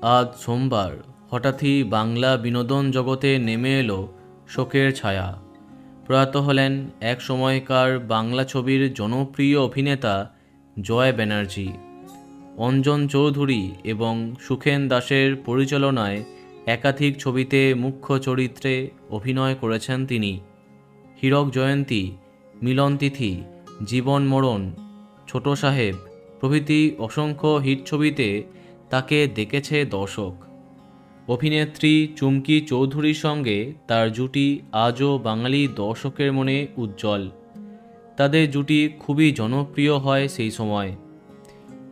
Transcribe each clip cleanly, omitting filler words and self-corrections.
আজ সোমবার হঠাৎই বাংলা বিনোদন জগতে নেমে এলো শোকের ছায়া। প্রয়াত হলেন এক সময়কার বাংলা ছবির জনপ্রিয় অভিনেতা জয় ব্যানার্জি। অঞ্জন চৌধুরী এবং সুখেন দাসের পরিচালনায় একাধিক ছবিতে মুখ্য চরিত্রে অভিনয় করেছেন তিনি। হীরক জয়ন্তী, মিলন তিথি, জীবন মরণ, ছোট সাহেব প্রভৃতি অসংখ্য হিট ছবিতে তাকে দেখেছে দর্শক। অভিনেত্রী চুমকি চৌধুরীর সঙ্গে তার জুটি আজও বাঙালি দর্শকের মনে উজ্জ্বল। তাদের জুটি খুবই জনপ্রিয় হয় সেই সময়।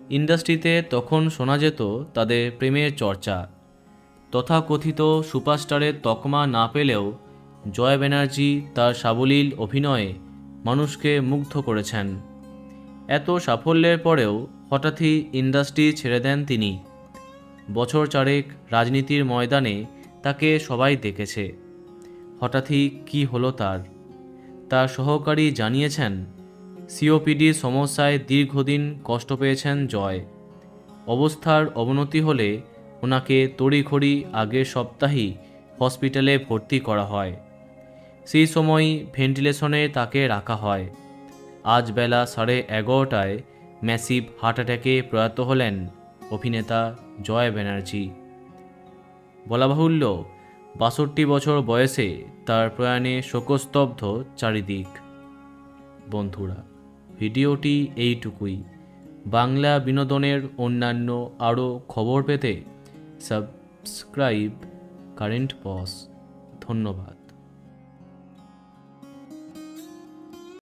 ইন্ডাস্ট্রিতে তখন শোনা যেত তাদের প্রেমের চর্চা। তথাকথিত সুপারস্টারের তকমা না পেলেও জয় ব্যানার্জি তার সাবলীল অভিনয়ে মানুষকে মুগ্ধ করেছেন। এত সাফল্যের পরেও হঠাৎই ইন্ডাস্ট্রি ছেড়ে দেন তিনি। বছর চারেক রাজনীতির ময়দানে তাকে সবাই দেখেছে। হঠাৎই কী হলো তার সহকারী জানিয়েছেন, সিওপিডির সমস্যায় দীর্ঘদিন কষ্ট পেয়েছেন জয়। অবস্থার অবনতি হলে ওনাকে তড়িঘড়ি আগের সপ্তাহেই হসপিটালে ভর্তি করা হয়। সেই সময় ভেন্টিলেশনে তাকে রাখা হয়। আজ বেলা 11:30টায় ম্যাসিভ হার্ট অ্যাটাকে প্রয়াত হলেন অভিনেতা জয় ব্যানার্জি। বলা বাহুল্য, 62 বছর বয়সে তার প্রয়াণে শোকস্তব্ধ চারিদিক। বন্ধুরা, ভিডিওটি এইটুকুই। বাংলা বিনোদনের অন্যান্য আরও খবর পেতে সাবস্ক্রাইব কারেন্ট পজ। ধন্যবাদ।